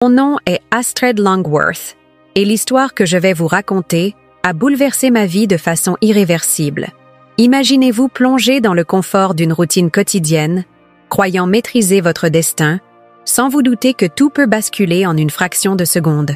Mon nom est Astrid Longworth et l'histoire que je vais vous raconter a bouleversé ma vie de façon irréversible. Imaginez-vous plonger dans le confort d'une routine quotidienne, croyant maîtriser votre destin, sans vous douter que tout peut basculer en une fraction de seconde.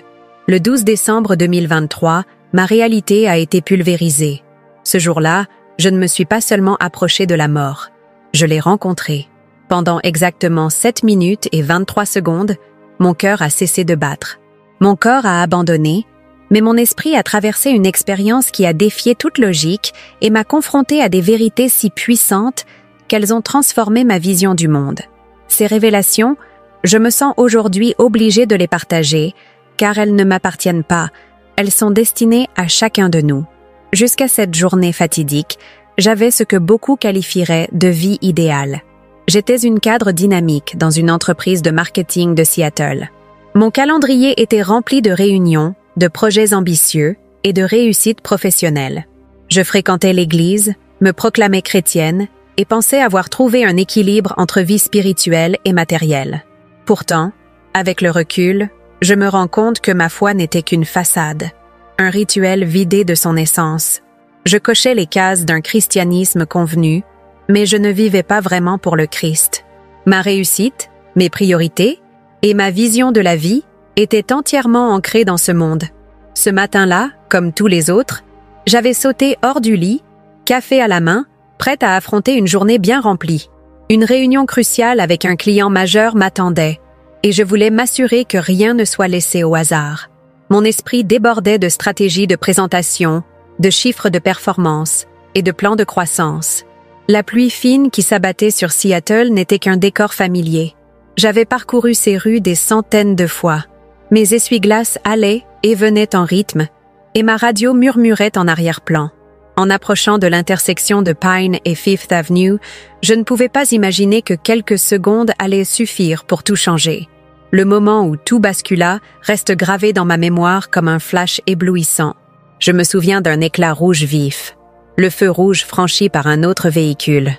Le 12 décembre 2023, ma réalité a été pulvérisée. Ce jour-là, je ne me suis pas seulement approchée de la mort, je l'ai rencontrée. Pendant exactement 7 minutes et 23 secondes, mon cœur a cessé de battre. Mon corps a abandonné, mais mon esprit a traversé une expérience qui a défié toute logique et m'a confronté à des vérités si puissantes qu'elles ont transformé ma vision du monde. Ces révélations, je me sens aujourd'hui obligée de les partager, car elles ne m'appartiennent pas, elles sont destinées à chacun de nous. Jusqu'à cette journée fatidique, j'avais ce que beaucoup qualifieraient de vie idéale. J'étais une cadre dynamique dans une entreprise de marketing de Seattle. Mon calendrier était rempli de réunions, de projets ambitieux et de réussites professionnelles. Je fréquentais l'église, me proclamais chrétienne et pensais avoir trouvé un équilibre entre vie spirituelle et matérielle. Pourtant, avec le recul, je me rends compte que ma foi n'était qu'une façade, un rituel vidé de son essence. Je cochais les cases d'un christianisme convenu, mais je ne vivais pas vraiment pour le Christ. Ma réussite, mes priorités et ma vision de la vie étaient entièrement ancrées dans ce monde. Ce matin-là, comme tous les autres, j'avais sauté hors du lit, café à la main, prête à affronter une journée bien remplie. Une réunion cruciale avec un client majeur m'attendait, et je voulais m'assurer que rien ne soit laissé au hasard. Mon esprit débordait de stratégies de présentation, de chiffres de performance et de plans de croissance. La pluie fine qui s'abattait sur Seattle n'était qu'un décor familier. J'avais parcouru ces rues des centaines de fois. Mes essuie-glaces allaient et venaient en rythme, et ma radio murmurait en arrière-plan. En approchant de l'intersection de Pine et Fifth Avenue, je ne pouvais pas imaginer que quelques secondes allaient suffire pour tout changer. Le moment où tout bascula reste gravé dans ma mémoire comme un flash éblouissant. Je me souviens d'un éclat rouge vif. Le feu rouge franchi par un autre véhicule,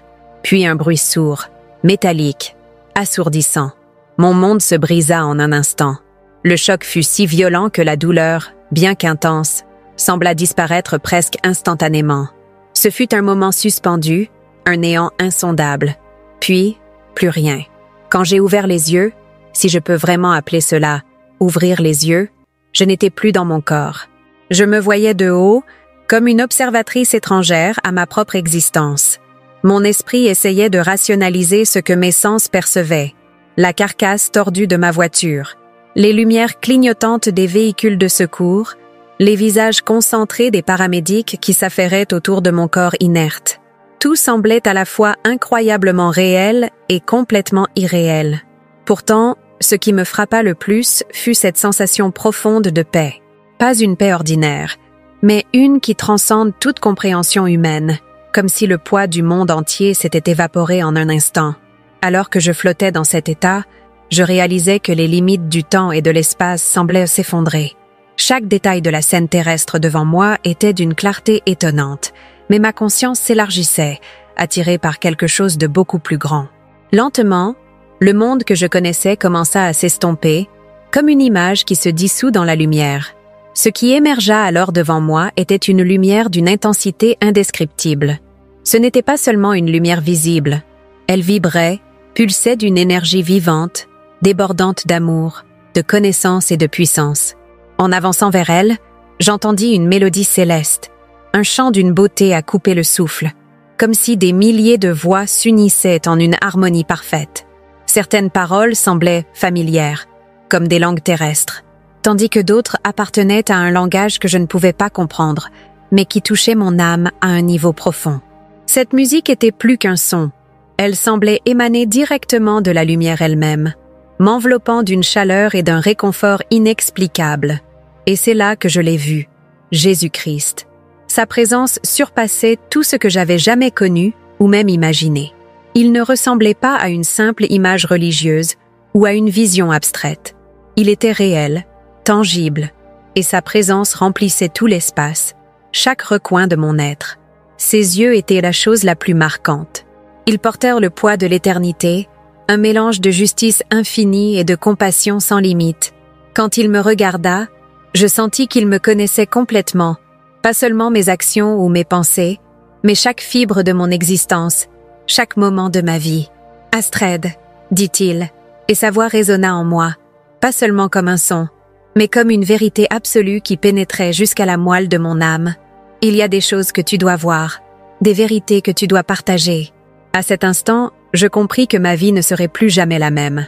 puis un bruit sourd, métallique, assourdissant. Mon monde se brisa en un instant. Le choc fut si violent que la douleur, bien qu'intense, sembla disparaître presque instantanément. Ce fut un moment suspendu, un néant insondable. Puis, plus rien. Quand j'ai ouvert les yeux, si je peux vraiment appeler cela « ouvrir les yeux », je n'étais plus dans mon corps. Je me voyais de haut, comme une observatrice étrangère à ma propre existence. Mon esprit essayait de rationaliser ce que mes sens percevaient. La carcasse tordue de ma voiture, les lumières clignotantes des véhicules de secours, les visages concentrés des paramédics qui s'affairaient autour de mon corps inerte. Tout semblait à la fois incroyablement réel et complètement irréel. Pourtant, ce qui me frappa le plus fut cette sensation profonde de paix. Pas une paix ordinaire, mais une qui transcende toute compréhension humaine, comme si le poids du monde entier s'était évaporé en un instant. Alors que je flottais dans cet état, je réalisais que les limites du temps et de l'espace semblaient s'effondrer. Chaque détail de la scène terrestre devant moi était d'une clarté étonnante, mais ma conscience s'élargissait, attirée par quelque chose de beaucoup plus grand. Lentement, le monde que je connaissais commença à s'estomper, comme une image qui se dissout dans la lumière. Ce qui émergea alors devant moi était une lumière d'une intensité indescriptible. Ce n'était pas seulement une lumière visible. Elle vibrait, pulsait d'une énergie vivante, débordante d'amour, de connaissance et de puissance. En avançant vers elle, j'entendis une mélodie céleste, un chant d'une beauté à couper le souffle, comme si des milliers de voix s'unissaient en une harmonie parfaite. Certaines paroles semblaient familières, comme des langues terrestres, tandis que d'autres appartenaient à un langage que je ne pouvais pas comprendre, mais qui touchait mon âme à un niveau profond. Cette musique était plus qu'un son. Elle semblait émaner directement de la lumière elle-même, m'enveloppant d'une chaleur et d'un réconfort inexplicables. Et c'est là que je l'ai vu, Jésus-Christ. Sa présence surpassait tout ce que j'avais jamais connu ou même imaginé. Il ne ressemblait pas à une simple image religieuse ou à une vision abstraite. Il était réel, tangible, et sa présence remplissait tout l'espace, chaque recoin de mon être. Ses yeux étaient la chose la plus marquante. Ils portèrent le poids de l'éternité, un mélange de justice infinie et de compassion sans limite, Quand il me regarda, je sentis qu'il me connaissait complètement, pas seulement mes actions ou mes pensées, mais chaque fibre de mon existence, chaque moment de ma vie. « Astrid », dit-il, et sa voix résonna en moi, pas seulement comme un son, mais comme une vérité absolue qui pénétrait jusqu'à la moelle de mon âme. « Il y a des choses que tu dois voir, des vérités que tu dois partager. » À cet instant, je compris que ma vie ne serait plus jamais la même.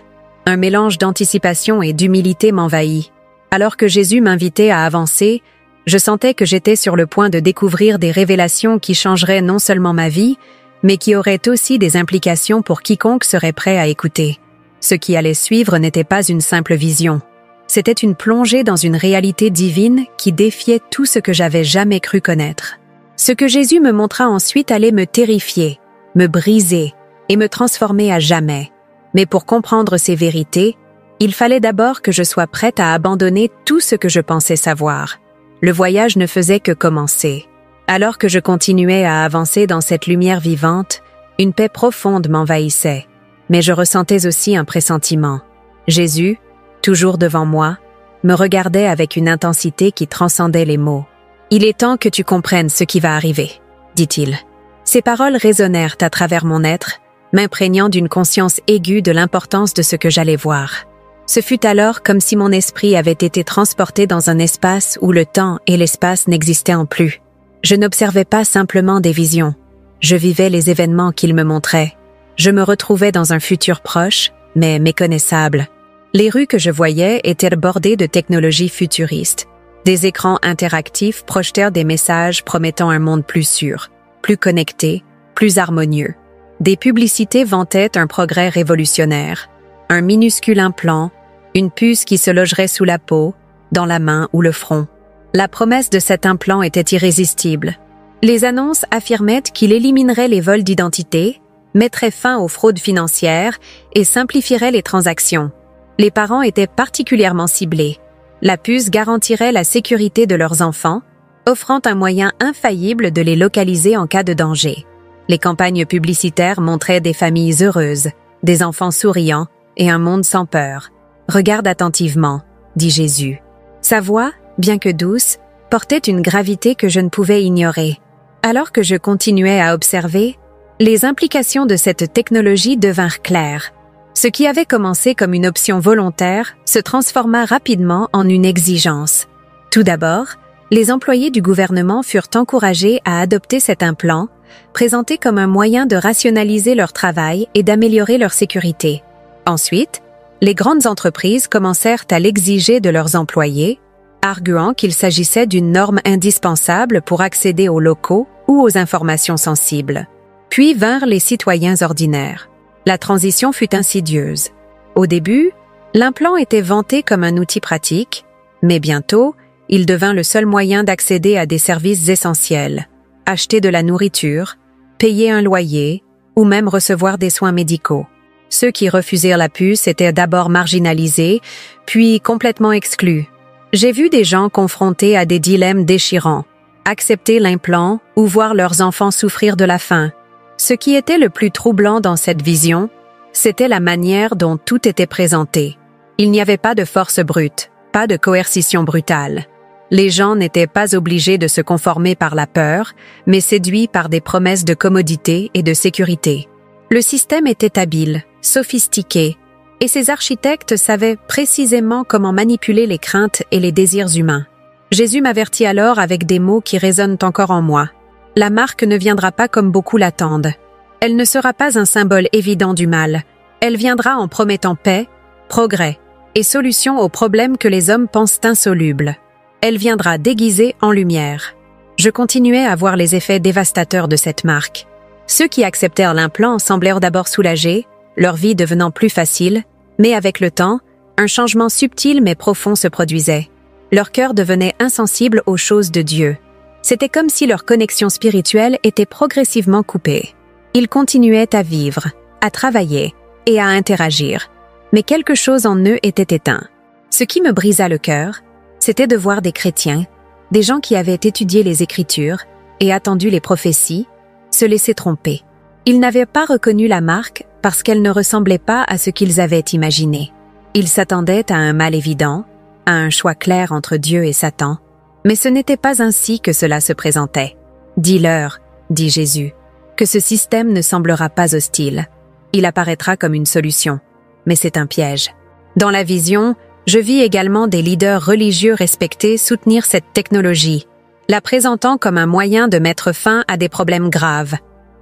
Un mélange d'anticipation et d'humilité m'envahit. Alors que Jésus m'invitait à avancer, je sentais que j'étais sur le point de découvrir des révélations qui changeraient non seulement ma vie, mais qui auraient aussi des implications pour quiconque serait prêt à écouter. Ce qui allait suivre n'était pas une simple vision. C'était une plongée dans une réalité divine qui défiait tout ce que j'avais jamais cru connaître. Ce que Jésus me montra ensuite allait me terrifier, me briser et me transformer à jamais. Mais pour comprendre ces vérités, il fallait d'abord que je sois prête à abandonner tout ce que je pensais savoir. Le voyage ne faisait que commencer. Alors que je continuais à avancer dans cette lumière vivante, une paix profonde m'envahissait. Mais je ressentais aussi un pressentiment. Jésus, toujours devant moi, me regardait avec une intensité qui transcendait les mots. « Il est temps que tu comprennes ce qui va arriver », dit-il. Ces paroles résonnèrent à travers mon être, m'imprégnant d'une conscience aiguë de l'importance de ce que j'allais voir. Ce fut alors comme si mon esprit avait été transporté dans un espace où le temps et l'espace n'existaient en plus. Je n'observais pas simplement des visions. Je vivais les événements qu'il me montrait. Je me retrouvais dans un futur proche, mais méconnaissable. Les rues que je voyais étaient bordées de technologies futuristes. Des écrans interactifs projetèrent des messages promettant un monde plus sûr, plus connecté, plus harmonieux. Des publicités vantaient un progrès révolutionnaire. Un minuscule implant, une puce qui se logerait sous la peau, dans la main ou le front. La promesse de cet implant était irrésistible. Les annonces affirmaient qu'il éliminerait les vols d'identité, mettrait fin aux fraudes financières et simplifierait les transactions. Les parents étaient particulièrement ciblés. La puce garantirait la sécurité de leurs enfants, offrant un moyen infaillible de les localiser en cas de danger. Les campagnes publicitaires montraient des familles heureuses, des enfants souriants et un monde sans peur. « Regarde attentivement », dit Jésus. Sa voix, bien que douce, portait une gravité que je ne pouvais ignorer. Alors que je continuais à observer, les implications de cette technologie devinrent claires. Ce qui avait commencé comme une option volontaire se transforma rapidement en une exigence. Tout d'abord, les employés du gouvernement furent encouragés à adopter cet implant, présenté comme un moyen de rationaliser leur travail et d'améliorer leur sécurité. Ensuite, les grandes entreprises commencèrent à l'exiger de leurs employés, arguant qu'il s'agissait d'une norme indispensable pour accéder aux locaux ou aux informations sensibles. Puis vinrent les citoyens ordinaires. La transition fut insidieuse. Au début, l'implant était vanté comme un outil pratique, mais bientôt, il devint le seul moyen d'accéder à des services essentiels, acheter de la nourriture, payer un loyer ou même recevoir des soins médicaux. Ceux qui refusèrent la puce étaient d'abord marginalisés, puis complètement exclus. J'ai vu des gens confrontés à des dilemmes déchirants, accepter l'implant ou voir leurs enfants souffrir de la faim. Ce qui était le plus troublant dans cette vision, c'était la manière dont tout était présenté. Il n'y avait pas de force brute, pas de coercition brutale. Les gens n'étaient pas obligés de se conformer par la peur, mais séduits par des promesses de commodité et de sécurité. Le système était habile, sophistiqué, et ses architectes savaient précisément comment manipuler les craintes et les désirs humains. Jésus m'avertit alors avec des mots qui résonnent encore en moi. La marque ne viendra pas comme beaucoup l'attendent. Elle ne sera pas un symbole évident du mal. Elle viendra en promettant paix, progrès et solution aux problèmes que les hommes pensent insolubles. Elle viendra déguisée en lumière. Je continuais à voir les effets dévastateurs de cette marque. Ceux qui acceptèrent l'implant semblèrent d'abord soulagés, leur vie devenant plus facile, mais avec le temps, un changement subtil mais profond se produisait. Leur cœur devenait insensible aux choses de Dieu. C'était comme si leur connexion spirituelle était progressivement coupée. Ils continuaient à vivre, à travailler et à interagir, mais quelque chose en eux était éteint. Ce qui me brisa le cœur, c'était de voir des chrétiens, des gens qui avaient étudié les Écritures et attendu les prophéties, se laisser tromper. Ils n'avaient pas reconnu la marque parce qu'elle ne ressemblait pas à ce qu'ils avaient imaginé. Ils s'attendaient à un mal évident, à un choix clair entre Dieu et Satan, mais ce n'était pas ainsi que cela se présentait. « Dis-leur, dit Jésus, que ce système ne semblera pas hostile. Il apparaîtra comme une solution, mais c'est un piège. » Dans la vision, je vis également des leaders religieux respectés soutenir cette technologie, la présentant comme un moyen de mettre fin à des problèmes graves,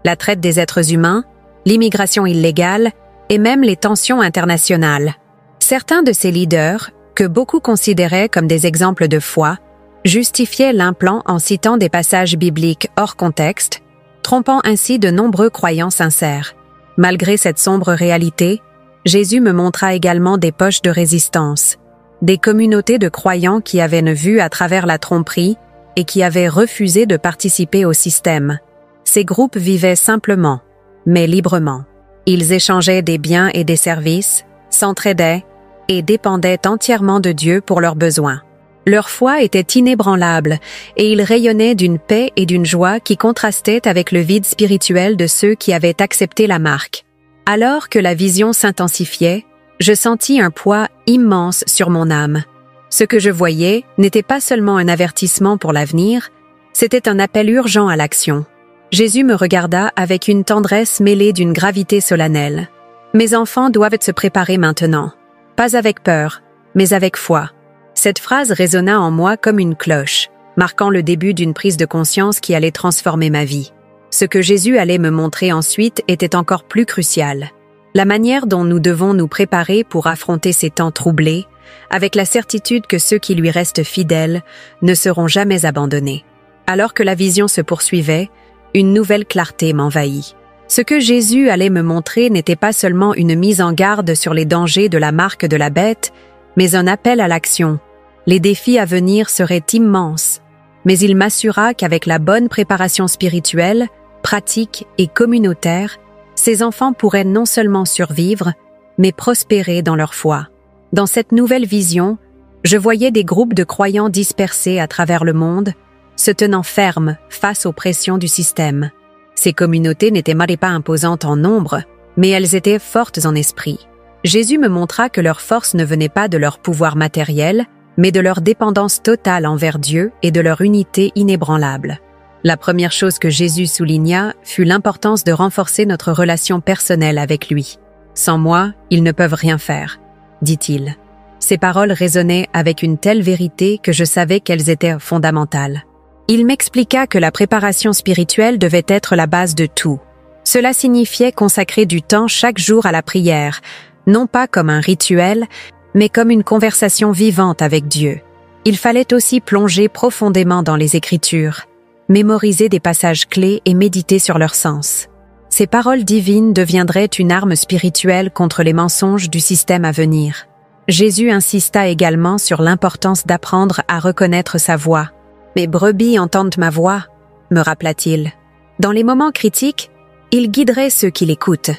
la traite des êtres humains, l'immigration illégale et même les tensions internationales. Certains de ces leaders, que beaucoup considéraient comme des exemples de foi, justifiaient l'implant en citant des passages bibliques hors contexte, trompant ainsi de nombreux croyants sincères. Malgré cette sombre réalité, Jésus me montra également des poches de résistance, des communautés de croyants qui avaient une vue à travers la tromperie et qui avaient refusé de participer au système. Ces groupes vivaient simplement, mais librement. Ils échangeaient des biens et des services, s'entraidaient et dépendaient entièrement de Dieu pour leurs besoins. Leur foi était inébranlable et ils rayonnaient d'une paix et d'une joie qui contrastaient avec le vide spirituel de ceux qui avaient accepté la marque. Alors que la vision s'intensifiait, je sentis un poids immense sur mon âme. Ce que je voyais n'était pas seulement un avertissement pour l'avenir, c'était un appel urgent à l'action. Jésus me regarda avec une tendresse mêlée d'une gravité solennelle. « Mes enfants doivent se préparer maintenant, pas avec peur, mais avec foi. » Cette phrase résonna en moi comme une cloche, marquant le début d'une prise de conscience qui allait transformer ma vie. Ce que Jésus allait me montrer ensuite était encore plus crucial. La manière dont nous devons nous préparer pour affronter ces temps troublés, avec la certitude que ceux qui lui restent fidèles ne seront jamais abandonnés. Alors que la vision se poursuivait, une nouvelle clarté m'envahit. Ce que Jésus allait me montrer n'était pas seulement une mise en garde sur les dangers de la marque de la bête, mais un appel à l'action. Les défis à venir seraient immenses, mais il m'assura qu'avec la bonne préparation spirituelle, pratique et communautaire, ces enfants pourraient non seulement survivre, mais prospérer dans leur foi. Dans cette nouvelle vision, je voyais des groupes de croyants dispersés à travers le monde, se tenant fermes face aux pressions du système. Ces communautés n'étaient pas imposantes en nombre, mais elles étaient fortes en esprit. Jésus me montra que leur force ne venait pas de leur pouvoir matériel, mais de leur dépendance totale envers Dieu et de leur unité inébranlable. La première chose que Jésus souligna fut l'importance de renforcer notre relation personnelle avec lui. « Sans moi, ils ne peuvent rien faire », dit-il. Ces paroles résonnaient avec une telle vérité que je savais qu'elles étaient fondamentales. Il m'expliqua que la préparation spirituelle devait être la base de tout. Cela signifiait consacrer du temps chaque jour à la prière, non pas comme un rituel, mais comme une conversation vivante avec Dieu. Il fallait aussi plonger profondément dans les Écritures, mémoriser des passages clés et méditer sur leur sens. Ces paroles divines deviendraient une arme spirituelle contre les mensonges du système à venir. Jésus insista également sur l'importance d'apprendre à reconnaître sa voix. « Mes brebis entendent ma voix », me rappela-t-il. Dans les moments critiques, il guiderait ceux qui l'écoutent,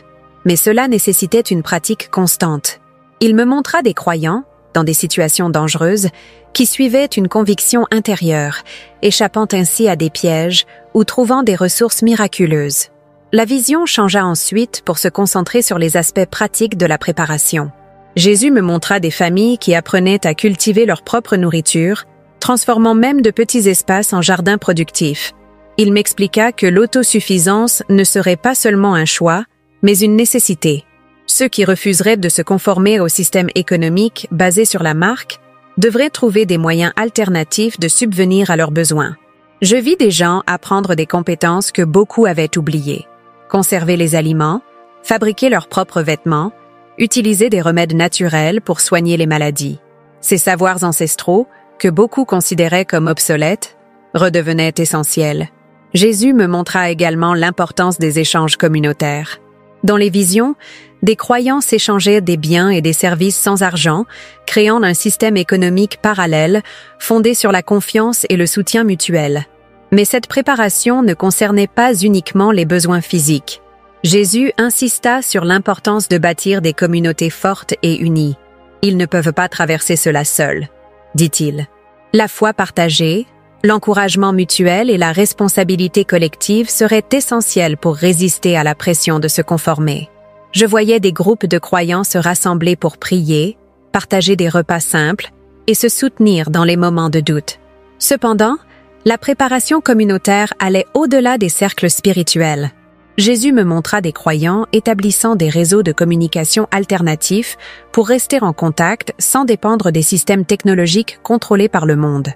mais cela nécessitait une pratique constante. Il me montra des croyants, dans des situations dangereuses, qui suivaient une conviction intérieure, échappant ainsi à des pièges ou trouvant des ressources miraculeuses. La vision changea ensuite pour se concentrer sur les aspects pratiques de la préparation. Jésus me montra des familles qui apprenaient à cultiver leur propre nourriture, transformant même de petits espaces en jardins productifs. Il m'expliqua que l'autosuffisance ne serait pas seulement un choix, mais une nécessité. Ceux qui refuseraient de se conformer au système économique basé sur la marque devraient trouver des moyens alternatifs de subvenir à leurs besoins. Je vis des gens apprendre des compétences que beaucoup avaient oubliées. Conserver les aliments, fabriquer leurs propres vêtements, utiliser des remèdes naturels pour soigner les maladies. Ces savoirs ancestraux, que beaucoup considéraient comme obsolètes, redevenaient essentiels. Jésus me montra également l'importance des échanges communautaires. Dans les visions, des croyants s'échangeaient des biens et des services sans argent, créant un système économique parallèle, fondé sur la confiance et le soutien mutuel. Mais cette préparation ne concernait pas uniquement les besoins physiques. Jésus insista sur l'importance de bâtir des communautés fortes et unies. Ils ne peuvent pas traverser cela seuls, dit-il. La foi partagée, l'encouragement mutuel et la responsabilité collective seraient essentiels pour résister à la pression de se conformer. Je voyais des groupes de croyants se rassembler pour prier, partager des repas simples et se soutenir dans les moments de doute. Cependant, la préparation communautaire allait au-delà des cercles spirituels. Jésus me montra des croyants établissant des réseaux de communication alternatifs pour rester en contact sans dépendre des systèmes technologiques contrôlés par le monde.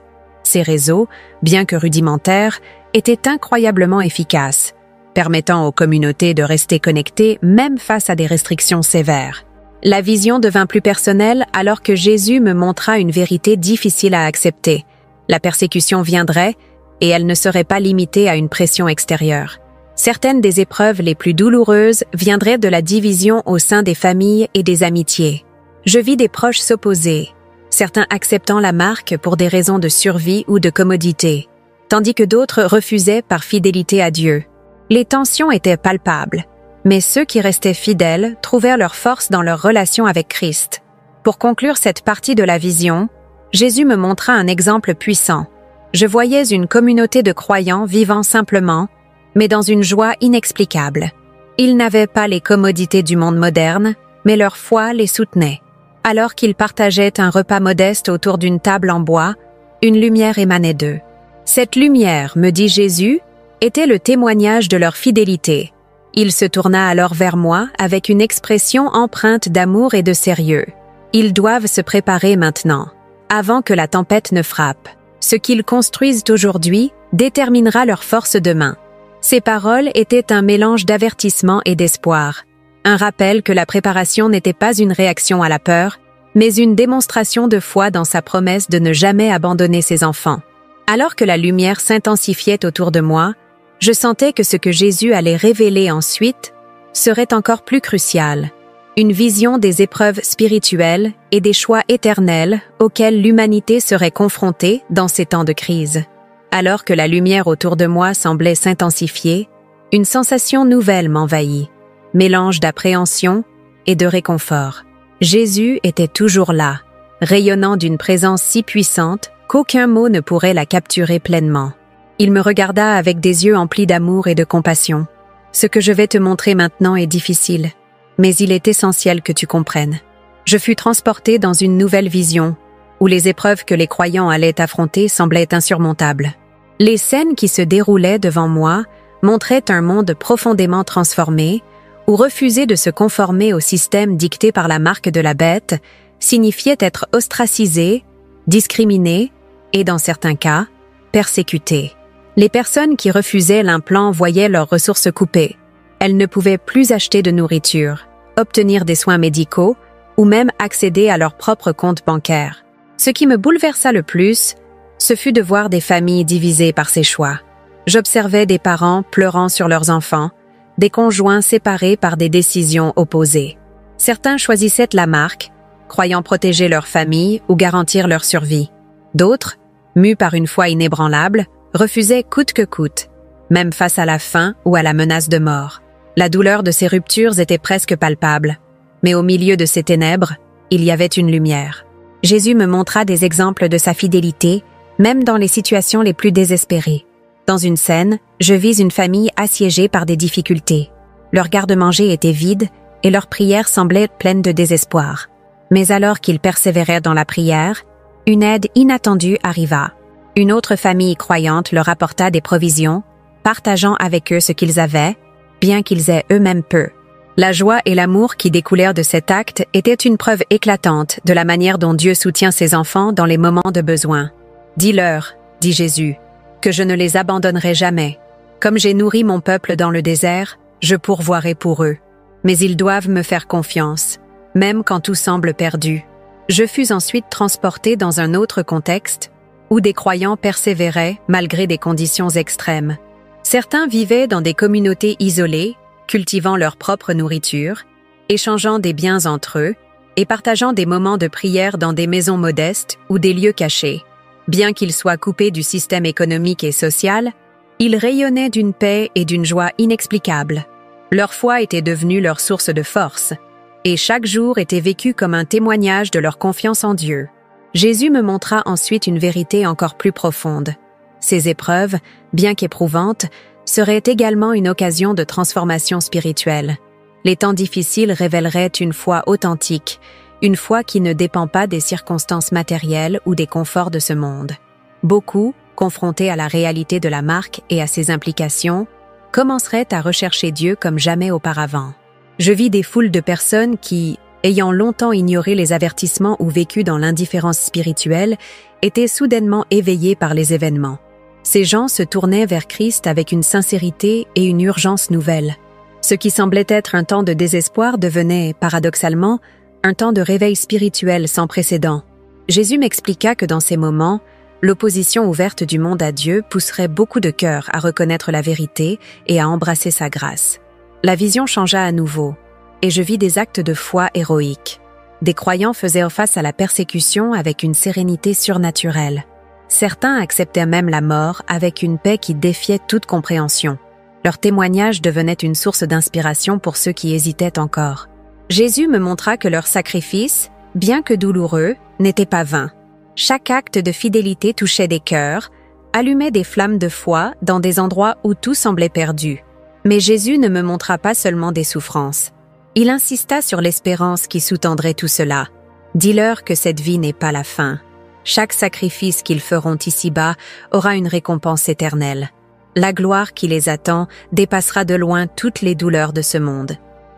Ces réseaux, bien que rudimentaires, étaient incroyablement efficaces, permettant aux communautés de rester connectées même face à des restrictions sévères. La vision devint plus personnelle alors que Jésus me montra une vérité difficile à accepter. La persécution viendrait, et elle ne serait pas limitée à une pression extérieure. Certaines des épreuves les plus douloureuses viendraient de la division au sein des familles et des amitiés. Je vis des proches s'opposer, certains acceptant la marque pour des raisons de survie ou de commodité, tandis que d'autres refusaient par fidélité à Dieu. Les tensions étaient palpables, mais ceux qui restaient fidèles trouvèrent leur force dans leur relation avec Christ. Pour conclure cette partie de la vision, Jésus me montra un exemple puissant. Je voyais une communauté de croyants vivant simplement, mais dans une joie inexplicable. Ils n'avaient pas les commodités du monde moderne, mais leur foi les soutenait. Alors qu'ils partageaient un repas modeste autour d'une table en bois, une lumière émanait d'eux. Cette lumière, me dit Jésus, était le témoignage de leur fidélité. Il se tourna alors vers moi avec une expression empreinte d'amour et de sérieux. Ils doivent se préparer maintenant, avant que la tempête ne frappe. Ce qu'ils construisent aujourd'hui déterminera leur force demain. Ces paroles étaient un mélange d'avertissement et d'espoir, un rappel que la préparation n'était pas une réaction à la peur, mais une démonstration de foi dans sa promesse de ne jamais abandonner ses enfants. Alors que la lumière s'intensifiait autour de moi, je sentais que ce que Jésus allait révéler ensuite serait encore plus crucial, une vision des épreuves spirituelles et des choix éternels auxquels l'humanité serait confrontée dans ces temps de crise. Alors que la lumière autour de moi semblait s'intensifier, une sensation nouvelle m'envahit, mélange d'appréhension et de réconfort. Jésus était toujours là, rayonnant d'une présence si puissante qu'aucun mot ne pourrait la capturer pleinement. Il me regarda avec des yeux emplis d'amour et de compassion. Ce que je vais te montrer maintenant est difficile, mais il est essentiel que tu comprennes. Je fus transporté dans une nouvelle vision, où les épreuves que les croyants allaient affronter semblaient insurmontables. Les scènes qui se déroulaient devant moi montraient un monde profondément transformé, où refuser de se conformer au système dicté par la marque de la bête signifiait être ostracisé, discriminé et, dans certains cas, persécuté. Les personnes qui refusaient l'implant voyaient leurs ressources coupées. Elles ne pouvaient plus acheter de nourriture, obtenir des soins médicaux ou même accéder à leur propre compte bancaire. Ce qui me bouleversa le plus, ce fut de voir des familles divisées par ces choix. J'observais des parents pleurant sur leurs enfants, des conjoints séparés par des décisions opposées. Certains choisissaient la marque, croyant protéger leur famille ou garantir leur survie. D'autres, mus par une foi inébranlable, refusaient coûte que coûte, même face à la faim ou à la menace de mort. La douleur de ces ruptures était presque palpable, mais au milieu de ces ténèbres, il y avait une lumière. Jésus me montra des exemples de sa fidélité, même dans les situations les plus désespérées. Dans une scène, je vis une famille assiégée par des difficultés. Leur garde-manger était vide et leurs prières semblaient pleines de désespoir. Mais alors qu'ils persévérèrent dans la prière, une aide inattendue arriva. Une autre famille croyante leur apporta des provisions, partageant avec eux ce qu'ils avaient, bien qu'ils aient eux-mêmes peu. La joie et l'amour qui découlèrent de cet acte étaient une preuve éclatante de la manière dont Dieu soutient ses enfants dans les moments de besoin. « Dis-leur, dit Jésus, que je ne les abandonnerai jamais. Comme j'ai nourri mon peuple dans le désert, je pourvoirai pour eux. Mais ils doivent me faire confiance, même quand tout semble perdu. » Je fus ensuite transporté dans un autre contexte, où des croyants persévéraient malgré des conditions extrêmes. Certains vivaient dans des communautés isolées, cultivant leur propre nourriture, échangeant des biens entre eux et partageant des moments de prière dans des maisons modestes ou des lieux cachés. Bien qu'ils soient coupés du système économique et social, ils rayonnaient d'une paix et d'une joie inexplicables. Leur foi était devenue leur source de force, et chaque jour était vécu comme un témoignage de leur confiance en Dieu. Jésus me montra ensuite une vérité encore plus profonde. Ces épreuves, bien qu'éprouvantes, seraient également une occasion de transformation spirituelle. Les temps difficiles révéleraient une foi authentique, une foi qui ne dépend pas des circonstances matérielles ou des conforts de ce monde. Beaucoup, confrontés à la réalité de la marque et à ses implications, commenceraient à rechercher Dieu comme jamais auparavant. Je vis des foules de personnes qui, ayant longtemps ignoré les avertissements ou vécu dans l'indifférence spirituelle, étaient soudainement éveillées par les événements. Ces gens se tournaient vers Christ avec une sincérité et une urgence nouvelle. Ce qui semblait être un temps de désespoir devenait, paradoxalement, un temps de réveil spirituel sans précédent. Jésus m'expliqua que dans ces moments, l'opposition ouverte du monde à Dieu pousserait beaucoup de cœurs à reconnaître la vérité et à embrasser sa grâce. La vision changea à nouveau, et je vis des actes de foi héroïques. Des croyants faisaient face à la persécution avec une sérénité surnaturelle. Certains acceptaient même la mort avec une paix qui défiait toute compréhension. Leur témoignage devenait une source d'inspiration pour ceux qui hésitaient encore. Jésus me montra que leur sacrifice, bien que douloureux, n'était pas vain. Chaque acte de fidélité touchait des cœurs, allumait des flammes de foi dans des endroits où tout semblait perdu. Mais Jésus ne me montra pas seulement des souffrances. Il insista sur l'espérance qui sous-tendrait tout cela. Dis-leur que cette vie n'est pas la fin. Chaque sacrifice qu'ils feront ici-bas aura une récompense éternelle. La gloire qui les attend dépassera de loin toutes les douleurs de ce monde.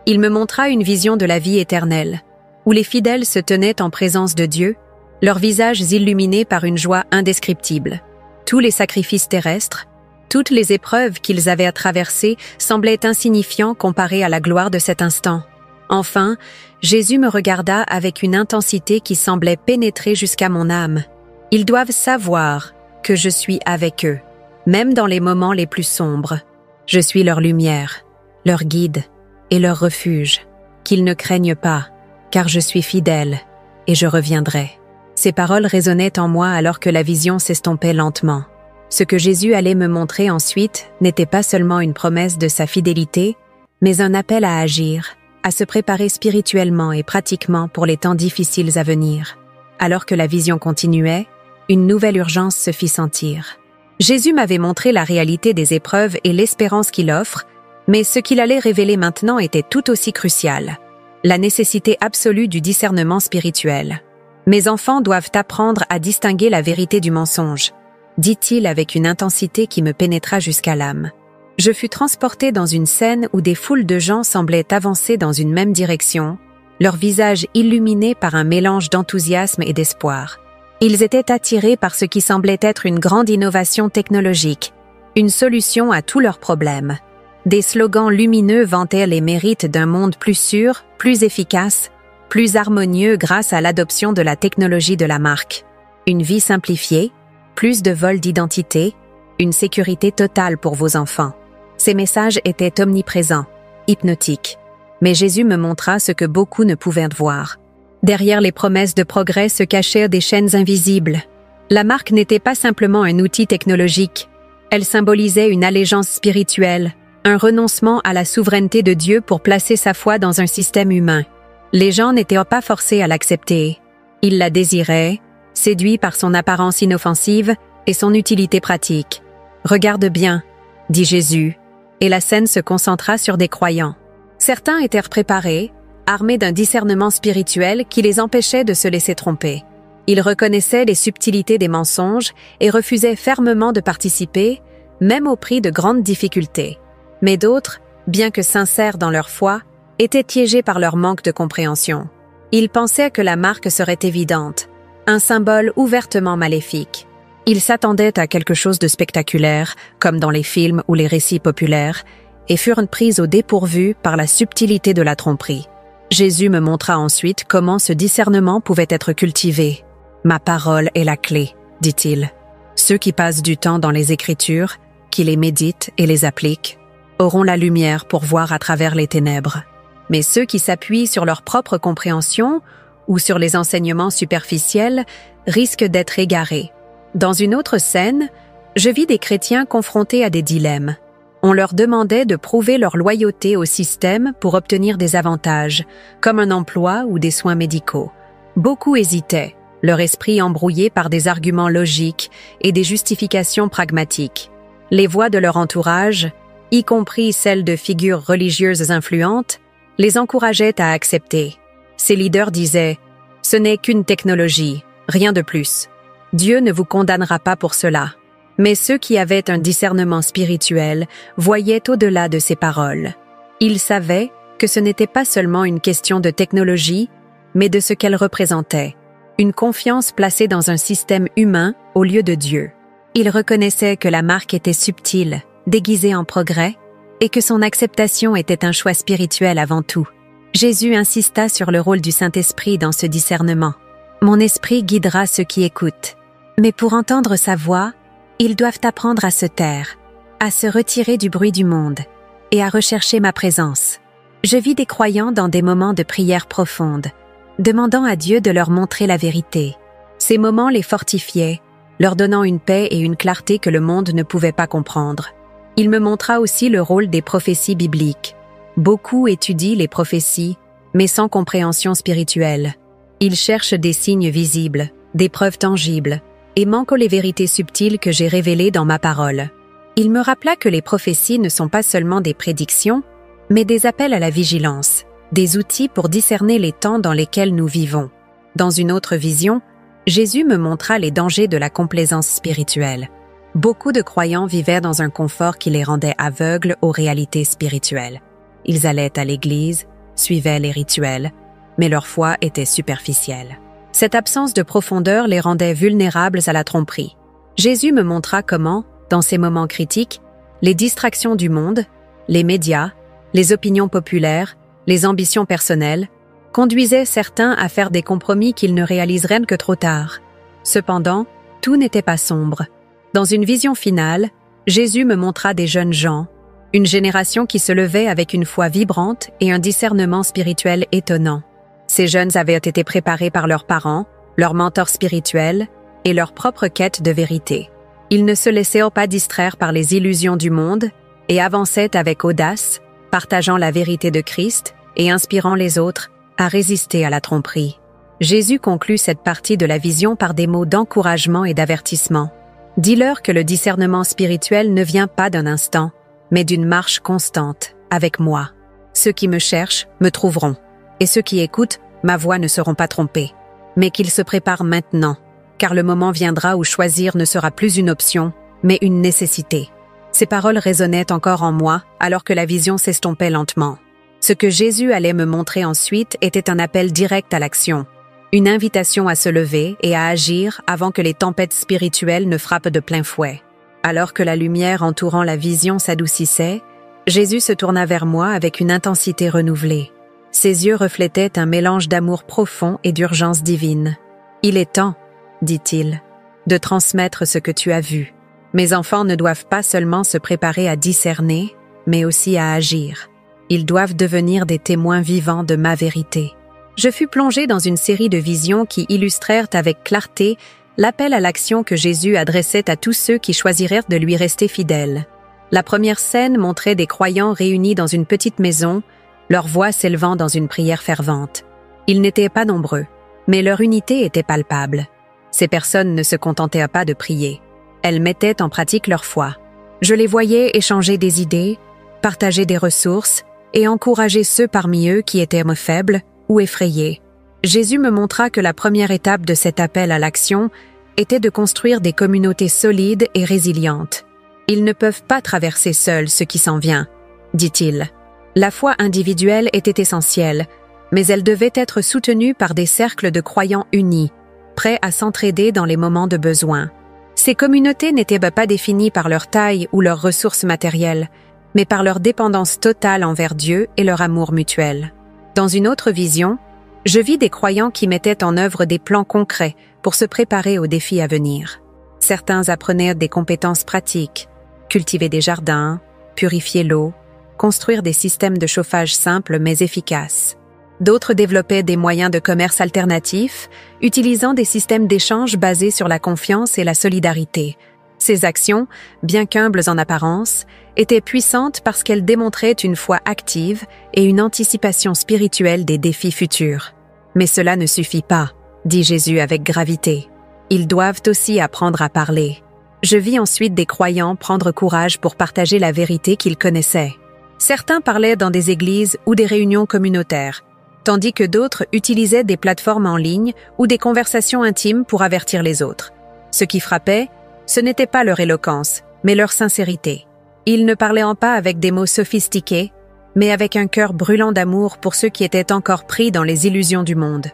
Il me montra une vision de la vie éternelle, où les fidèles se tenaient en présence de Dieu, leurs visages illuminés par une joie indescriptible. Tous les sacrifices terrestres, toutes les épreuves qu'ils avaient à traverser semblaient insignifiants comparés à la gloire de cet instant. Enfin, Jésus me regarda avec une intensité qui semblait pénétrer jusqu'à mon âme. Ils doivent savoir que je suis avec eux, même dans les moments les plus sombres. Je suis leur lumière, leur guide et leur refuge. Qu'ils ne craignent pas, car je suis fidèle et je reviendrai. Ces paroles résonnaient en moi alors que la vision s'estompait lentement. Ce que Jésus allait me montrer ensuite n'était pas seulement une promesse de sa fidélité, mais un appel à agir, à se préparer spirituellement et pratiquement pour les temps difficiles à venir. Alors que la vision continuait, une nouvelle urgence se fit sentir. Jésus m'avait montré la réalité des épreuves et l'espérance qu'il offre, mais ce qu'il allait révéler maintenant était tout aussi crucial. La nécessité absolue du discernement spirituel. Mes enfants doivent apprendre à distinguer la vérité du mensonge, dit-il avec une intensité qui me pénétra jusqu'à l'âme. Je fus transporté dans une scène où des foules de gens semblaient avancer dans une même direction, leurs visages illuminés par un mélange d'enthousiasme et d'espoir. Ils étaient attirés par ce qui semblait être une grande innovation technologique, une solution à tous leurs problèmes. Des slogans lumineux vantaient les mérites d'un monde plus sûr, plus efficace, plus harmonieux grâce à l'adoption de la technologie de la marque. Une vie simplifiée, plus de vol d'identité, une sécurité totale pour vos enfants. Ces messages étaient omniprésents, hypnotiques. Mais Jésus me montra ce que beaucoup ne pouvaient voir. Derrière les promesses de progrès se cachèrent des chaînes invisibles. La marque n'était pas simplement un outil technologique. Elle symbolisait une allégeance spirituelle, un renoncement à la souveraineté de Dieu pour placer sa foi dans un système humain. Les gens n'étaient pas forcés à l'accepter. Ils la désiraient, séduits par son apparence inoffensive et son utilité pratique. « Regarde bien », dit Jésus, et la scène se concentra sur des croyants. Certains étaient préparés, armés d'un discernement spirituel qui les empêchait de se laisser tromper. Ils reconnaissaient les subtilités des mensonges et refusaient fermement de participer, même au prix de grandes difficultés. Mais d'autres, bien que sincères dans leur foi, étaient piégés par leur manque de compréhension. Ils pensaient que la marque serait évidente, un symbole ouvertement maléfique. Ils s'attendaient à quelque chose de spectaculaire, comme dans les films ou les récits populaires, et furent pris au dépourvu par la subtilité de la tromperie. Jésus me montra ensuite comment ce discernement pouvait être cultivé. « Ma parole est la clé », dit-il. Ceux qui passent du temps dans les Écritures, qui les méditent et les appliquent, auront la lumière pour voir à travers les ténèbres. Mais ceux qui s'appuient sur leur propre compréhension ou sur les enseignements superficiels risquent d'être égarés. Dans une autre scène, je vis des chrétiens confrontés à des dilemmes. On leur demandait de prouver leur loyauté au système pour obtenir des avantages, comme un emploi ou des soins médicaux. Beaucoup hésitaient, leur esprit embrouillé par des arguments logiques et des justifications pragmatiques. Les voix de leur entourage, y compris celles de figures religieuses influentes, les encourageaient à accepter. Ces leaders disaient Ce n'est qu'une technologie, rien de plus. Dieu ne vous condamnera pas pour cela. Mais ceux qui avaient un discernement spirituel voyaient au-delà de ces paroles. Ils savaient que ce n'était pas seulement une question de technologie, mais de ce qu'elle représentait, une confiance placée dans un système humain au lieu de Dieu. Ils reconnaissaient que la marque était subtile, déguisée en progrès, et que son acceptation était un choix spirituel avant tout. Jésus insista sur le rôle du Saint-Esprit dans ce discernement. « Mon esprit guidera ceux qui écoutent. » Mais pour entendre sa voix, ils doivent apprendre à se taire, à se retirer du bruit du monde et à rechercher ma présence. Je vis des croyants dans des moments de prière profonde, demandant à Dieu de leur montrer la vérité. Ces moments les fortifiaient, leur donnant une paix et une clarté que le monde ne pouvait pas comprendre. Il me montra aussi le rôle des prophéties bibliques. Beaucoup étudient les prophéties, mais sans compréhension spirituelle. Ils cherchent des signes visibles, des preuves tangibles, et manquent les vérités subtiles que j'ai révélées dans ma parole. Il me rappela que les prophéties ne sont pas seulement des prédictions, mais des appels à la vigilance, des outils pour discerner les temps dans lesquels nous vivons. Dans une autre vision, Jésus me montra les dangers de la complaisance spirituelle. Beaucoup de croyants vivaient dans un confort qui les rendait aveugles aux réalités spirituelles. Ils allaient à l'église, suivaient les rituels, mais leur foi était superficielle. Cette absence de profondeur les rendait vulnérables à la tromperie. Jésus me montra comment, dans ces moments critiques, les distractions du monde, les médias, les opinions populaires, les ambitions personnelles, conduisaient certains à faire des compromis qu'ils ne réaliseraient que trop tard. Cependant, tout n'était pas sombre. Dans une vision finale, Jésus me montra des jeunes gens, une génération qui se levait avec une foi vibrante et un discernement spirituel étonnant. Ces jeunes avaient été préparés par leurs parents, leurs mentors spirituels et leur propre quête de vérité. Ils ne se laissaient pas distraire par les illusions du monde et avançaient avec audace, partageant la vérité de Christ et inspirant les autres à résister à la tromperie. Jésus conclut cette partie de la vision par des mots d'encouragement et d'avertissement. « Dis-leur que le discernement spirituel ne vient pas d'un instant, mais d'une marche constante, avec moi. Ceux qui me cherchent me trouveront, et ceux qui écoutent ma voix ne seront pas trompés. Mais qu'ils se préparent maintenant, car le moment viendra où choisir ne sera plus une option, mais une nécessité. » Ces paroles résonnaient encore en moi alors que la vision s'estompait lentement. Ce que Jésus allait me montrer ensuite était un appel direct à l'action, une invitation à se lever et à agir avant que les tempêtes spirituelles ne frappent de plein fouet. Alors que la lumière entourant la vision s'adoucissait, Jésus se tourna vers moi avec une intensité renouvelée. Ses yeux reflétaient un mélange d'amour profond et d'urgence divine. « Il est temps, dit-il, de transmettre ce que tu as vu. Mes enfants ne doivent pas seulement se préparer à discerner, mais aussi à agir. Ils doivent devenir des témoins vivants de ma vérité. » Je fus plongé dans une série de visions qui illustrèrent avec clarté l'appel à l'action que Jésus adressait à tous ceux qui choisirent de lui rester fidèles. La première scène montrait des croyants réunis dans une petite maison, leur voix s'élevant dans une prière fervente. Ils n'étaient pas nombreux, mais leur unité était palpable. Ces personnes ne se contentaient pas de prier. Elles mettaient en pratique leur foi. Je les voyais échanger des idées, partager des ressources et encourager ceux parmi eux qui étaient faibles ou effrayés. Jésus me montra que la première étape de cet appel à l'action était de construire des communautés solides et résilientes. Ils ne peuvent pas traverser seuls ce qui s'en vient, dit-il. La foi individuelle était essentielle, mais elle devait être soutenue par des cercles de croyants unis, prêts à s'entraider dans les moments de besoin. Ces communautés n'étaient pas définies par leur taille ou leurs ressources matérielles, mais par leur dépendance totale envers Dieu et leur amour mutuel. Dans une autre vision, je vis des croyants qui mettaient en œuvre des plans concrets pour se préparer aux défis à venir. Certains apprenaient des compétences pratiques, cultiver des jardins, purifier l'eau, construire des systèmes de chauffage simples mais efficaces. D'autres développaient des moyens de commerce alternatifs, utilisant des systèmes d'échange basés sur la confiance et la solidarité. Ces actions, bien qu'humbles en apparence, étaient puissantes parce qu'elles démontraient une foi active et une anticipation spirituelle des défis futurs. Mais cela ne suffit pas, dit Jésus avec gravité. Ils doivent aussi apprendre à parler. Je vis ensuite des croyants prendre courage pour partager la vérité qu'ils connaissaient. Certains parlaient dans des églises ou des réunions communautaires, tandis que d'autres utilisaient des plateformes en ligne ou des conversations intimes pour avertir les autres. Ce qui frappait, ce n'était pas leur éloquence, mais leur sincérité. Ils ne parlaient pas avec des mots sophistiqués, mais avec un cœur brûlant d'amour pour ceux qui étaient encore pris dans les illusions du monde.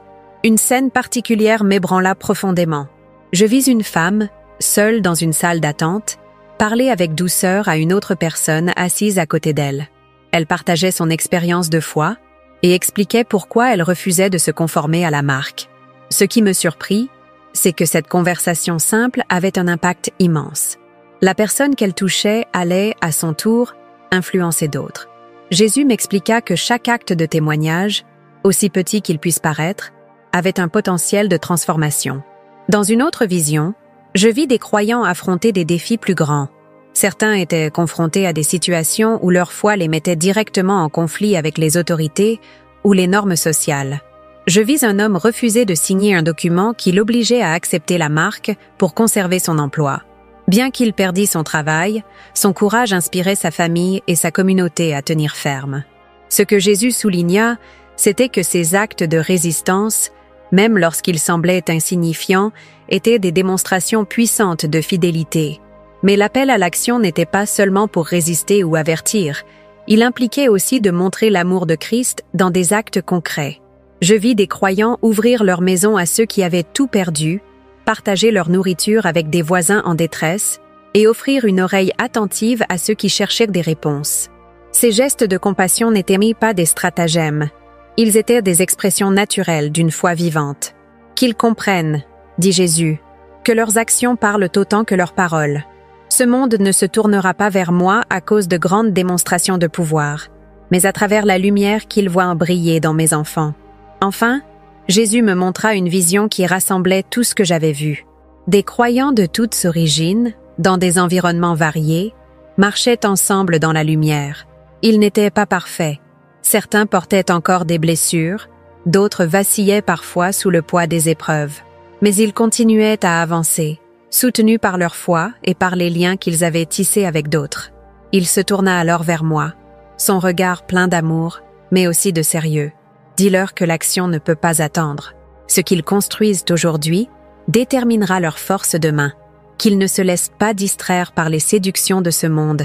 Une scène particulière m'ébranla profondément. Je vis une femme, seule dans une salle d'attente, parler avec douceur à une autre personne assise à côté d'elle. Elle partageait son expérience de foi et expliquait pourquoi elle refusait de se conformer à la marque. Ce qui me surprit, c'est que cette conversation simple avait un impact immense. La personne qu'elle touchait allait, à son tour, influencer d'autres. Jésus m'expliqua que chaque acte de témoignage, aussi petit qu'il puisse paraître, avait un potentiel de transformation. Dans une autre vision, je vis des croyants affronter des défis plus grands. Certains étaient confrontés à des situations où leur foi les mettait directement en conflit avec les autorités ou les normes sociales. Je vis un homme refuser de signer un document qui l'obligeait à accepter la marque pour conserver son emploi. Bien qu'il perdît son travail, son courage inspirait sa famille et sa communauté à tenir ferme. Ce que Jésus souligna, c'était que ces actes de résistance, même lorsqu'ils semblaient insignifiants, étaient des démonstrations puissantes de fidélité. Mais l'appel à l'action n'était pas seulement pour résister ou avertir, il impliquait aussi de montrer l'amour de Christ dans des actes concrets. Je vis des croyants ouvrir leur maison à ceux qui avaient tout perdu, partager leur nourriture avec des voisins en détresse et offrir une oreille attentive à ceux qui cherchaient des réponses. Ces gestes de compassion n'étaient pas des stratagèmes, ils étaient des expressions naturelles d'une foi vivante. Qu'ils comprennent, dit Jésus, que leurs actions parlent autant que leurs paroles. Ce monde ne se tournera pas vers moi à cause de grandes démonstrations de pouvoir, mais à travers la lumière qu'ils voient briller dans mes enfants. Enfin, Jésus me montra une vision qui rassemblait tout ce que j'avais vu. Des croyants de toutes origines, dans des environnements variés, marchaient ensemble dans la lumière. Ils n'étaient pas parfaits. Certains portaient encore des blessures, d'autres vacillaient parfois sous le poids des épreuves. Mais ils continuaient à avancer, soutenus par leur foi et par les liens qu'ils avaient tissés avec d'autres. Il se tourna alors vers moi, son regard plein d'amour, mais aussi de sérieux. Dis-leur que l'action ne peut pas attendre. Ce qu'ils construisent aujourd'hui déterminera leur force demain, qu'ils ne se laissent pas distraire par les séductions de ce monde,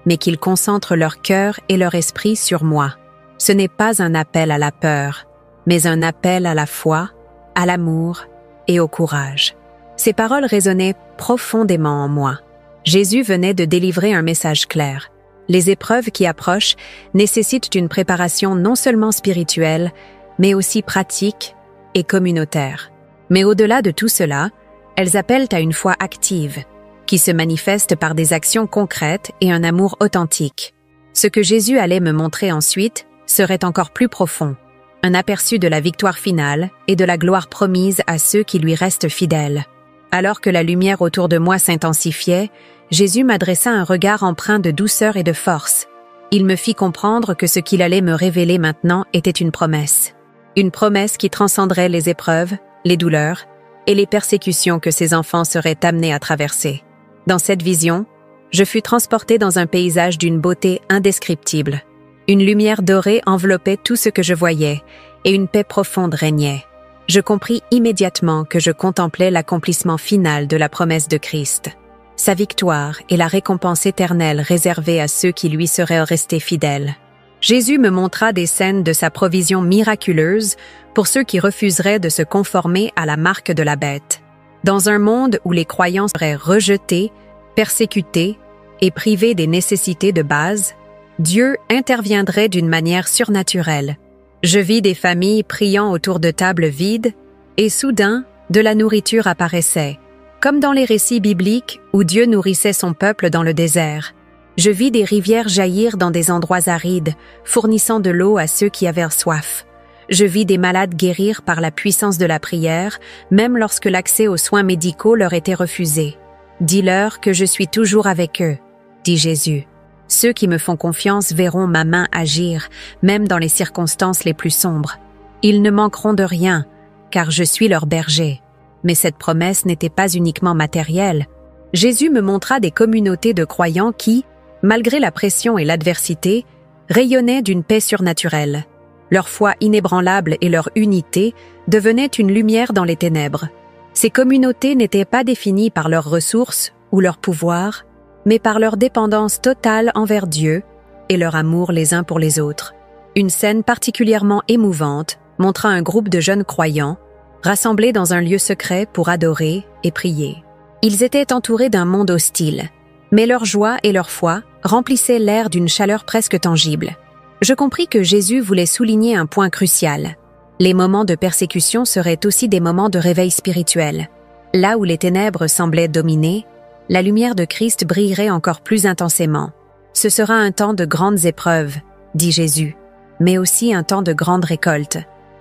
mais qu'ils concentrent leur cœur et leur esprit sur moi. Ce n'est pas un appel à la peur, mais un appel à la foi, à l'amour et au courage. Ces paroles résonnaient profondément en moi. Jésus venait de délivrer un message clair. Les épreuves qui approchent nécessitent une préparation non seulement spirituelle, mais aussi pratique et communautaire. Mais au-delà de tout cela, elles appellent à une foi active, qui se manifeste par des actions concrètes et un amour authentique. Ce que Jésus allait me montrer ensuite serait encore plus profond, un aperçu de la victoire finale et de la gloire promise à ceux qui lui restent fidèles. Alors que la lumière autour de moi s'intensifiait, Jésus m'adressa un regard empreint de douceur et de force. Il me fit comprendre que ce qu'il allait me révéler maintenant était une promesse. Une promesse qui transcenderait les épreuves, les douleurs et les persécutions que ses enfants seraient amenés à traverser. Dans cette vision, je fus transporté dans un paysage d'une beauté indescriptible. Une lumière dorée enveloppait tout ce que je voyais, et une paix profonde régnait. Je compris immédiatement que je contemplais l'accomplissement final de la promesse de Christ. Sa victoire et la récompense éternelle réservée à ceux qui lui seraient restés fidèles. Jésus me montra des scènes de sa provision miraculeuse pour ceux qui refuseraient de se conformer à la marque de la bête. Dans un monde où les croyants seraient rejetés, persécutés et privés des nécessités de base, Dieu interviendrait d'une manière surnaturelle. Je vis des familles priant autour de tables vides et soudain, de la nourriture apparaissait. Comme dans les récits bibliques où Dieu nourrissait son peuple dans le désert. Je vis des rivières jaillir dans des endroits arides, fournissant de l'eau à ceux qui avaient soif. Je vis des malades guérir par la puissance de la prière, même lorsque l'accès aux soins médicaux leur était refusé. Dis-leur que je suis toujours avec eux, dit Jésus. Ceux qui me font confiance verront ma main agir, même dans les circonstances les plus sombres. Ils ne manqueront de rien, car je suis leur berger. Mais cette promesse n'était pas uniquement matérielle. Jésus me montra des communautés de croyants qui, malgré la pression et l'adversité, rayonnaient d'une paix surnaturelle. Leur foi inébranlable et leur unité devenaient une lumière dans les ténèbres. Ces communautés n'étaient pas définies par leurs ressources ou leur pouvoir, mais par leur dépendance totale envers Dieu et leur amour les uns pour les autres. Une scène particulièrement émouvante montra un groupe de jeunes croyants rassemblés dans un lieu secret pour adorer et prier. Ils étaient entourés d'un monde hostile, mais leur joie et leur foi remplissaient l'air d'une chaleur presque tangible. Je compris que Jésus voulait souligner un point crucial. Les moments de persécution seraient aussi des moments de réveil spirituel. Là où les ténèbres semblaient dominer, la lumière de Christ brillerait encore plus intensément. Ce sera un temps de grandes épreuves, dit Jésus, mais aussi un temps de grande récolte.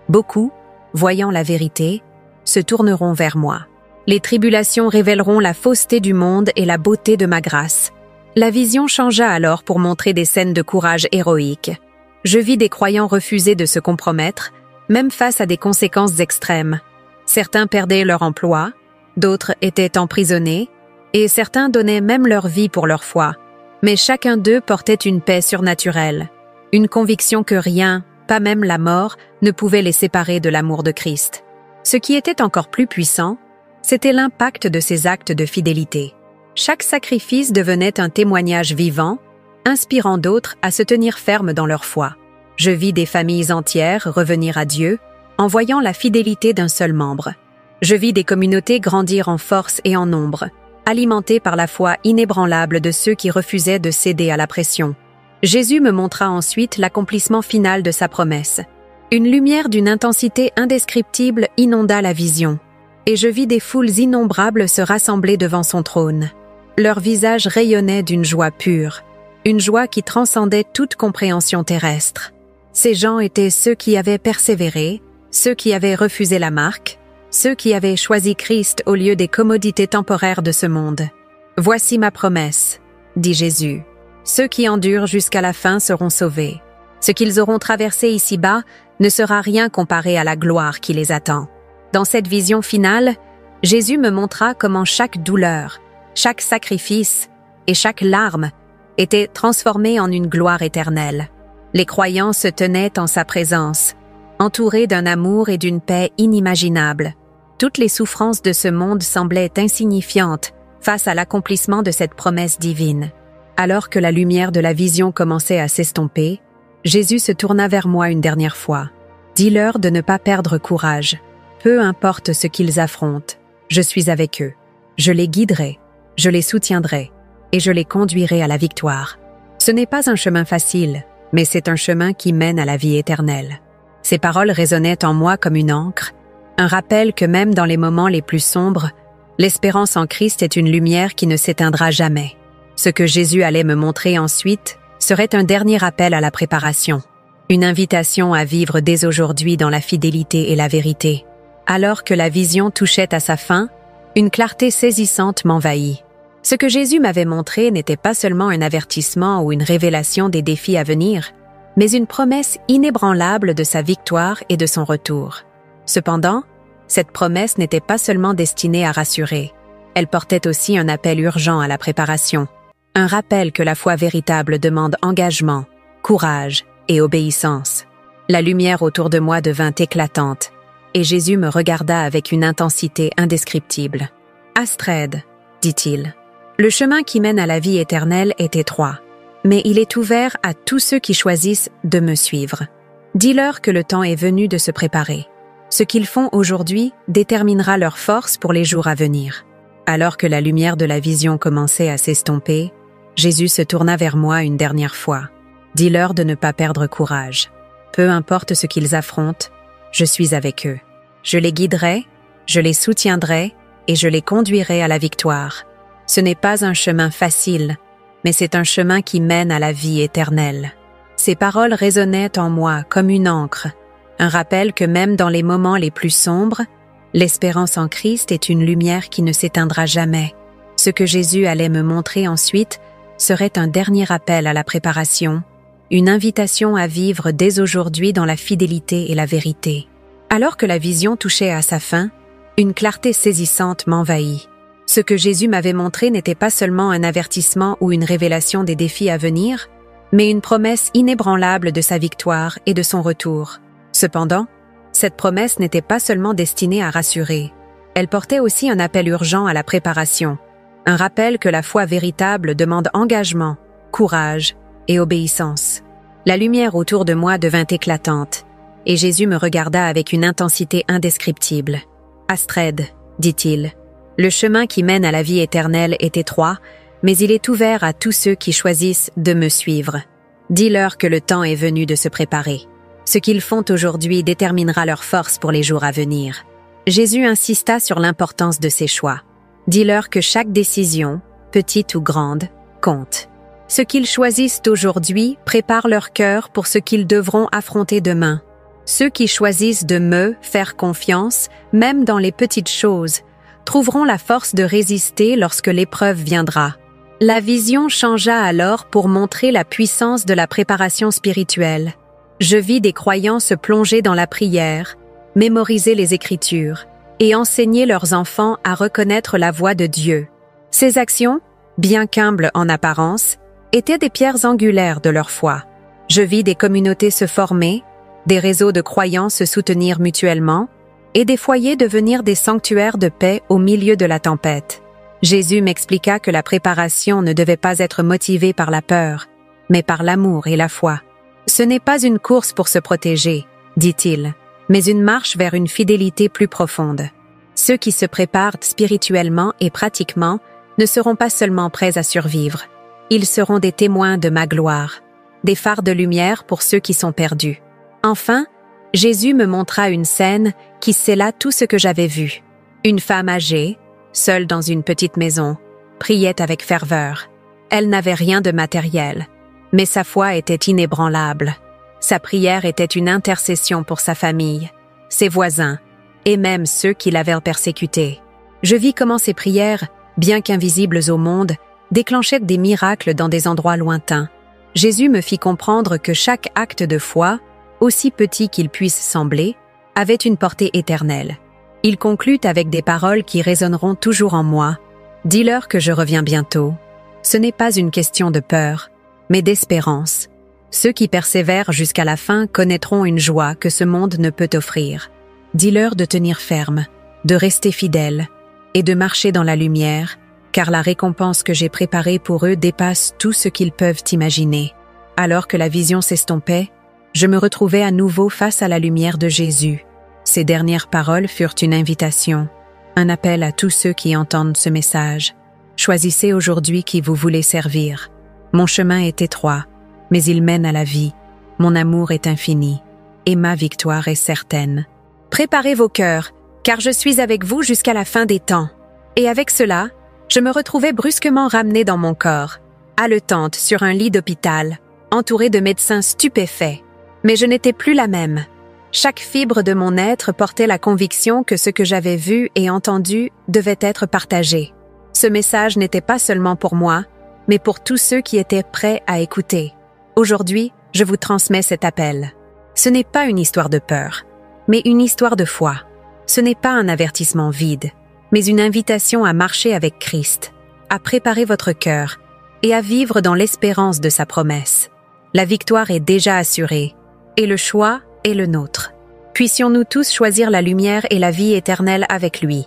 Beaucoup, voyant la vérité, se tourneront vers moi. Les tribulations révéleront la fausseté du monde et la beauté de ma grâce. La vision changea alors pour montrer des scènes de courage héroïque. Je vis des croyants refuser de se compromettre, même face à des conséquences extrêmes. Certains perdaient leur emploi, d'autres étaient emprisonnés, et certains donnaient même leur vie pour leur foi. Mais chacun d'eux portait une paix surnaturelle, une conviction que rien, pas même la mort, ne pouvait les séparer de l'amour de Christ. Ce qui était encore plus puissant, c'était l'impact de ces actes de fidélité. Chaque sacrifice devenait un témoignage vivant, inspirant d'autres à se tenir fermes dans leur foi. Je vis des familles entières revenir à Dieu en voyant la fidélité d'un seul membre. Je vis des communautés grandir en force et en nombre, alimentées par la foi inébranlable de ceux qui refusaient de céder à la pression. Jésus me montra ensuite l'accomplissement final de sa promesse. Une lumière d'une intensité indescriptible inonda la vision, et je vis des foules innombrables se rassembler devant son trône. Leurs visages rayonnaient d'une joie pure, une joie qui transcendait toute compréhension terrestre. Ces gens étaient ceux qui avaient persévéré, ceux qui avaient refusé la marque, ceux qui avaient choisi Christ au lieu des commodités temporaires de ce monde. « Voici ma promesse, » dit Jésus. « Ceux qui endurent jusqu'à la fin seront sauvés. Ce qu'ils auront traversé ici-bas ne sera rien comparé à la gloire qui les attend. » Dans cette vision finale, Jésus me montra comment chaque douleur, chaque sacrifice et chaque larme étaient transformés en une gloire éternelle. Les croyants se tenaient en sa présence, entourés d'un amour et d'une paix inimaginables. Toutes les souffrances de ce monde semblaient insignifiantes face à l'accomplissement de cette promesse divine. Alors que la lumière de la vision commençait à s'estomper, Jésus se tourna vers moi une dernière fois. « Dis-leur de ne pas perdre courage. Peu importe ce qu'ils affrontent, je suis avec eux. Je les guiderai, je les soutiendrai, et je les conduirai à la victoire. Ce n'est pas un chemin facile, mais c'est un chemin qui mène à la vie éternelle. » Ces paroles résonnaient en moi comme une ancre, un rappel que même dans les moments les plus sombres, l'espérance en Christ est une lumière qui ne s'éteindra jamais. Ce que Jésus allait me montrer ensuite serait un dernier appel à la préparation, une invitation à vivre dès aujourd'hui dans la fidélité et la vérité. Alors que la vision touchait à sa fin, une clarté saisissante m'envahit. Ce que Jésus m'avait montré n'était pas seulement un avertissement ou une révélation des défis à venir, mais une promesse inébranlable de sa victoire et de son retour. Cependant, cette promesse n'était pas seulement destinée à rassurer, elle portait aussi un appel urgent à la préparation, un rappel que la foi véritable demande engagement, courage et obéissance. La lumière autour de moi devint éclatante, et Jésus me regarda avec une intensité indescriptible. « Astrid, dit-il, le chemin qui mène à la vie éternelle est étroit, mais il est ouvert à tous ceux qui choisissent de me suivre. Dis-leur que le temps est venu de se préparer. Ce qu'ils font aujourd'hui déterminera leur force pour les jours à venir. » Alors que la lumière de la vision commençait à s'estomper, Jésus se tourna vers moi une dernière fois. « Dis-leur de ne pas perdre courage. Peu importe ce qu'ils affrontent, je suis avec eux. Je les guiderai, je les soutiendrai et je les conduirai à la victoire. Ce n'est pas un chemin facile, mais c'est un chemin qui mène à la vie éternelle. » Ces paroles résonnaient en moi comme une ancre, un rappel que même dans les moments les plus sombres, l'espérance en Christ est une lumière qui ne s'éteindra jamais. Ce que Jésus allait me montrer ensuite serait un dernier appel à la préparation, une invitation à vivre dès aujourd'hui dans la fidélité et la vérité. Alors que la vision touchait à sa fin, une clarté saisissante m'envahit. Ce que Jésus m'avait montré n'était pas seulement un avertissement ou une révélation des défis à venir, mais une promesse inébranlable de sa victoire et de son retour. Cependant, cette promesse n'était pas seulement destinée à rassurer. Elle portait aussi un appel urgent à la préparation, un rappel que la foi véritable demande engagement, courage et obéissance. La lumière autour de moi devint éclatante, et Jésus me regarda avec une intensité indescriptible. « Astrid, dit-il, le chemin qui mène à la vie éternelle est étroit, mais il est ouvert à tous ceux qui choisissent de me suivre. Dis-leur que le temps est venu de se préparer. Ce qu'ils font aujourd'hui déterminera leur force pour les jours à venir. » Jésus insista sur l'importance de ses choix. Dis-leur que chaque décision, petite ou grande, compte. Ce qu'ils choisissent aujourd'hui prépare leur cœur pour ce qu'ils devront affronter demain. Ceux qui choisissent de me faire confiance, même dans les petites choses, trouveront la force de résister lorsque l'épreuve viendra. La vision changea alors pour montrer la puissance de la préparation spirituelle. Je vis des croyants se plonger dans la prière, mémoriser les Écritures et enseigner leurs enfants à reconnaître la voix de Dieu. Ces actions, bien qu'humbles en apparence, étaient des pierres angulaires de leur foi. Je vis des communautés se former, des réseaux de croyants se soutenir mutuellement et des foyers devenir des sanctuaires de paix au milieu de la tempête. Jésus m'expliqua que la préparation ne devait pas être motivée par la peur, mais par l'amour et la foi. Ce n'est pas une course pour se protéger, dit-il, mais une marche vers une fidélité plus profonde. Ceux qui se préparent spirituellement et pratiquement ne seront pas seulement prêts à survivre. Ils seront des témoins de ma gloire, des phares de lumière pour ceux qui sont perdus. Enfin, Jésus me montra une scène qui scella tout ce que j'avais vu. Une femme âgée, seule dans une petite maison, priait avec ferveur. Elle n'avait rien de matériel, mais sa foi était inébranlable. Sa prière était une intercession pour sa famille, ses voisins, et même ceux qui l'avaient persécutée. Je vis comment ces prières, bien qu'invisibles au monde, déclenchaient des miracles dans des endroits lointains. Jésus me fit comprendre que chaque acte de foi, aussi petit qu'il puisse sembler, avait une portée éternelle. Il conclut avec des paroles qui résonneront toujours en moi. « Dis-leur que je reviens bientôt. » Ce n'est pas une question de peur, mais d'espérance. Ceux qui persévèrent jusqu'à la fin connaîtront une joie que ce monde ne peut offrir. Dis-leur de tenir ferme, de rester fidèles et de marcher dans la lumière, car la récompense que j'ai préparée pour eux dépasse tout ce qu'ils peuvent imaginer. Alors que la vision s'estompait, je me retrouvais à nouveau face à la lumière de Jésus. Ces dernières paroles furent une invitation, un appel à tous ceux qui entendent ce message. Choisissez aujourd'hui qui vous voulez servir. Mon chemin est étroit, mais il mène à la vie. Mon amour est infini, et ma victoire est certaine. Préparez vos cœurs, car je suis avec vous jusqu'à la fin des temps. Et avec cela, je me retrouvais brusquement ramenée dans mon corps, haletante sur un lit d'hôpital, entourée de médecins stupéfaits. Mais je n'étais plus la même. Chaque fibre de mon être portait la conviction que ce que j'avais vu et entendu devait être partagé. Ce message n'était pas seulement pour moi, mais pour tous ceux qui étaient prêts à écouter. Aujourd'hui, je vous transmets cet appel. Ce n'est pas une histoire de peur, mais une histoire de foi. Ce n'est pas un avertissement vide, mais une invitation à marcher avec Christ, à préparer votre cœur et à vivre dans l'espérance de sa promesse. La victoire est déjà assurée, et le choix est le nôtre. Puissions-nous tous choisir la lumière et la vie éternelle avec lui.